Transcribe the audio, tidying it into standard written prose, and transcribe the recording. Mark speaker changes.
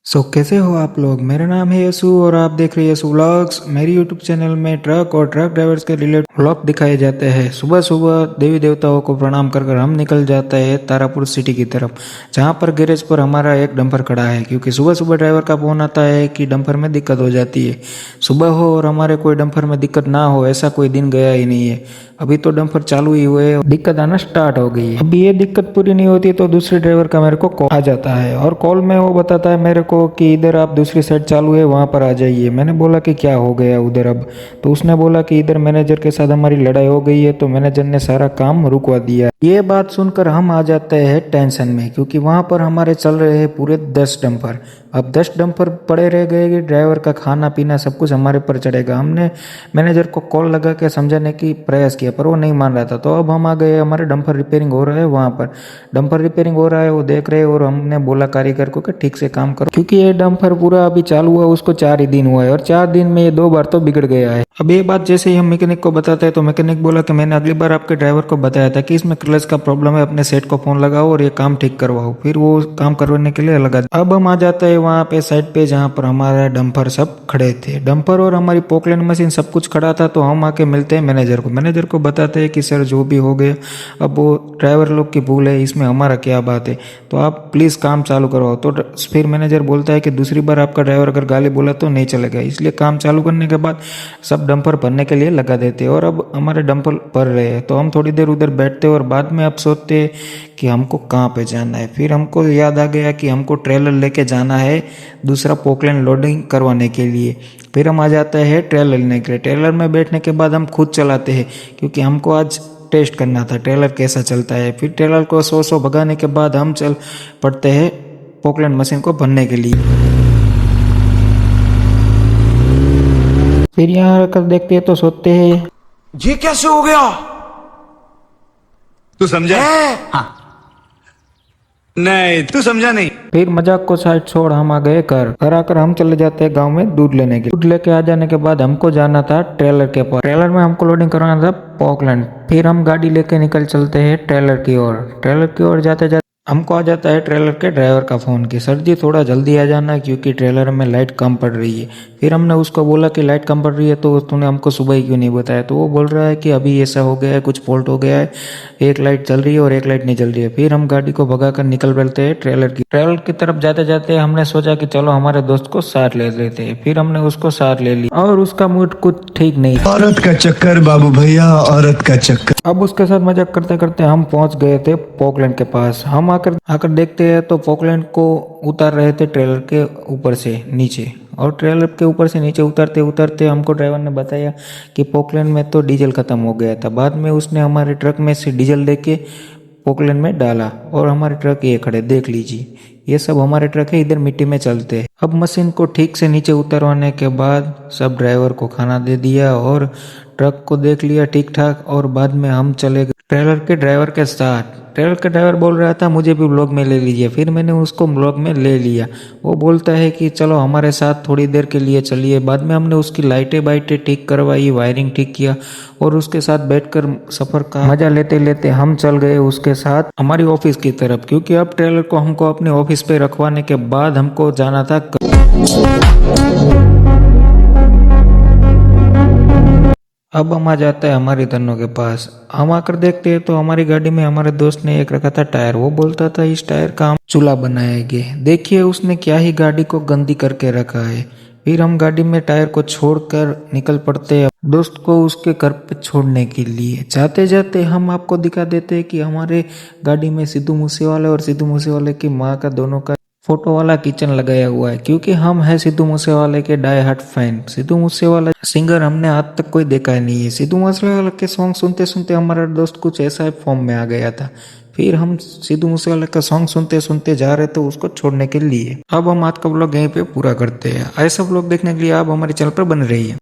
Speaker 1: कैसे हो आप लोग। मेरा नाम है यसु और आप देख रहे हैं यसु व्लॉग्स। मेरी यूट्यूब चैनल में ट्रक और ट्रक ड्राइवर्स के रिलेटेड व्लॉग दिखाए जाते हैं। सुबह सुबह देवी देवताओं को प्रणाम कर कर हम निकल जाते हैं तारापुर सिटी की तरफ, जहां पर गैरेज पर हमारा एक डंपर खड़ा है, क्योंकि सुबह सुबह ड्राइवर का फोन आता है कि डंपर में दिक्कत हो जाती है। सुबह हो और हमारे कोई डंपर में दिक्कत ना हो, ऐसा कोई दिन गया ही नहीं है। अभी तो डंपर चालू ही हुए, दिक्कत आना स्टार्ट हो गई है। अभी ये दिक्कत पूरी नहीं होती तो दूसरे ड्राइवर का मेरे को कॉल आ जाता है और कॉल में वो बताता है मेरे को कि इधर आप दूसरी साइड चालू है, वहाँ पर आ जाइए। मैंने बोला कि क्या हो गया उधर अब, तो उसने बोला कि इधर मैनेजर के साथ हमारी लड़ाई हो गई है, तो मैनेजर ने सारा काम रुकवा दिया। ये बात सुनकर हम आ जाते हैं टेंशन में, क्योंकि वहाँ पर हमारे चल रहे हैं पूरे 10 डंपर। अब 10 डंपर पड़े रह गए कि ड्राइवर का खाना पीना सब कुछ हमारे पर चढ़ेगा। हमने मैनेजर को कॉल लगा के समझाने की प्रयास किया, पर वो नहीं मान रहा था। तो अब हम आ गए, हमारे डंपर रिपेयरिंग हो रहा है, वहाँ पर डंपर रिपेयरिंग हो रहा है, वो देख रहे हैं। और हमने बोला कारीगर को कि ठीक से काम करो, क्योंकि ये डंपर पूरा अभी चालू हुआ, उसको 4 ही दिन हुआ है और 4 दिन में ये 2 बार तो बिगड़ गया है। अब ये बात जैसे ही हम मैकेनिक को बताते हैं तो मैकेनिक बोला कि मैंने अगली बार आपके ड्राइवर को बताया था कि इसमें क्लच का प्रॉब्लम है, अपने सेट को फोन लगाओ और ये काम ठीक करवाओ। फिर वो काम करवाने के लिए लगा। अब हम आ जाते हैं वहाँ पे साइड पे, जहाँ पर हमारा डंपर सब खड़े थे। डंपर और हमारी पोकलैंड मशीन सब कुछ खड़ा था। तो हम आके मिलते हैं मैनेजर को। मैनेजर को बताते हैं कि सर जो भी हो गया, अब वो ड्राइवर लोग की भूल है, इसमें हमारा क्या बात है, तो आप प्लीज़ काम चालू करवाओ। तो फिर मैनेजर बोलता है कि दूसरी बार आपका ड्राइवर अगर गाली बोला तो नहीं चलेगा, इसलिए काम चालू करने के बाद सब डंपर भरने के लिए लगा देते हैं। और अब हमारे डंपर भर रहे हैं, तो हम थोड़ी देर उधर बैठते और बाद में अब सोचते हैं कि हमको कहाँ पे जाना है। फिर हमको याद आ गया कि हमको ट्रेलर लेके जाना है दूसरा पोकलैंड लोडिंग करवाने के लिए। फिर हम आ जाते हैं ट्रेलर लेने के लिए। ट्रेलर में बैठने के बाद हम खुद चलाते हैं, क्योंकि हमको आज टेस्ट करना था ट्रेलर कैसा चलता है। फिर ट्रेलर को 100 भगाने के बाद हम चल पड़ते हैं पोकलैंड मशीन को भरने के लिए। फिर यहाँ आकर देखते हैं तो सोचते हैं
Speaker 2: ये कैसे हो गया?
Speaker 3: तू समझा? हाँ। नहीं, तू समझा नहीं।
Speaker 1: फिर मजाक को साइड छोड़ हम आ गए घर आकर हम चले जाते हैं गांव में दूध लेने के लिए। दूध लेके आ जाने के बाद हमको जाना था ट्रेलर के पास। ट्रेलर में हमको लोडिंग करवाना था पोकलैंड। फिर हम गाड़ी लेके निकल चलते हैं ट्रेलर की ओर। ट्रेलर की ओर जाते जाते हमको आ जाता है ट्रेलर के ड्राइवर का फ़ोन कि सर जी थोड़ा जल्दी आ जाना, क्योंकि ट्रेलर में लाइट कम पड़ रही है। फिर हमने उसको बोला कि लाइट कम पड़ रही है तो तूने हमको सुबह ही क्यों नहीं बताया। तो वो बोल रहा है कि अभी ऐसा हो गया है, कुछ फॉल्ट हो गया है, एक लाइट चल रही है और एक लाइट नहीं चल रही है। फिर हम गाड़ी को भगाकर निकल पड़ते हैं ट्रेलर की तरफ। जाते जाते हमने सोचा कि चलो हमारे दोस्त को साथ ले लेते हैं। फिर हमने उसको साथ ले लिया और उसका मूड कुछ ठीक नहीं था।
Speaker 2: औरत का चक्कर बाबू भैया, औरत का चक्कर।
Speaker 1: अब उसके साथ मजाक करते करते हम पहुंच गए थे पोकलैंड के पास। हम आकर देखते हैं तो पोकलैंड को उतार रहे थे ट्रेलर के ऊपर से नीचे। और ट्रेलर के ऊपर से नीचे उतरते उतरते हमको ड्राइवर ने बताया कि पोकलैंड में तो डीजल खत्म हो गया था। बाद में उसने हमारे ट्रक में से डीजल लेके पोकलैंड में डाला और हमारे ट्रक ये खड़े देख लीजिए, ये सब हमारे ट्रक है, इधर मिट्टी में चलते हैं। अब मशीन को ठीक से नीचे उतरवाने के बाद सब ड्राइवर को खाना दे दिया और ट्रक को देख लिया ठीक ठाक। और बाद में हम चले गए ट्रेलर के ड्राइवर के साथ। ट्रेलर का ड्राइवर बोल रहा था मुझे भी ब्लॉग में ले लीजिए, फिर मैंने उसको ब्लॉग में ले लिया। वो बोलता है कि चलो हमारे साथ थोड़ी देर के लिए चलिए। बाद में हमने उसकी लाइटें वाइटें ठीक करवाई, वायरिंग ठीक किया और उसके साथ बैठकर सफ़र का मजा लेते लेते हम चल गए उसके साथ हमारी ऑफिस की तरफ, क्योंकि अब ट्रेलर को हमको अपने ऑफिस पे रखवाने के बाद हमको जाना था। अब हम आ जाता है हमारी धनों के पास। हम आकर देखते हैं तो हमारी गाड़ी में हमारे दोस्त ने एक रखा था टायर। वो बोलता था इस टायर का हम चूल्हा बनाएंगे। देखिए उसने क्या ही गाड़ी को गंदी करके रखा है। फिर हम गाड़ी में टायर को छोड़कर निकल पड़ते हैं दोस्त को उसके घर पे छोड़ने के लिए। जाते जाते हम आपको दिखा देते हैं कि हमारे गाड़ी में सिद्धू मूसेवाले और सिद्धू मूसेवाले की माँ का दोनों का फोटो वाला किचन लगाया हुआ है, क्योंकि हम है सिद्धू मूसेवाले के die hard fan. Sidhu Moosewala singer हमने आज तक कोई देखा नहीं है। सिद्धू मूसेवाले के सॉन्ग सुनते सुनते हमारा दोस्त कुछ ऐसा फॉर्म में आ गया था। फिर हम सिद्धू मूसेवाले का सॉन्ग सुनते सुनते जा रहे थे उसको छोड़ने के लिए। अब हम आज का व्लॉग यहीं पे पूरा करते हैं। ऐसा व्लॉग देखने के लिए आप हमारे चैनल पर बने रहिए।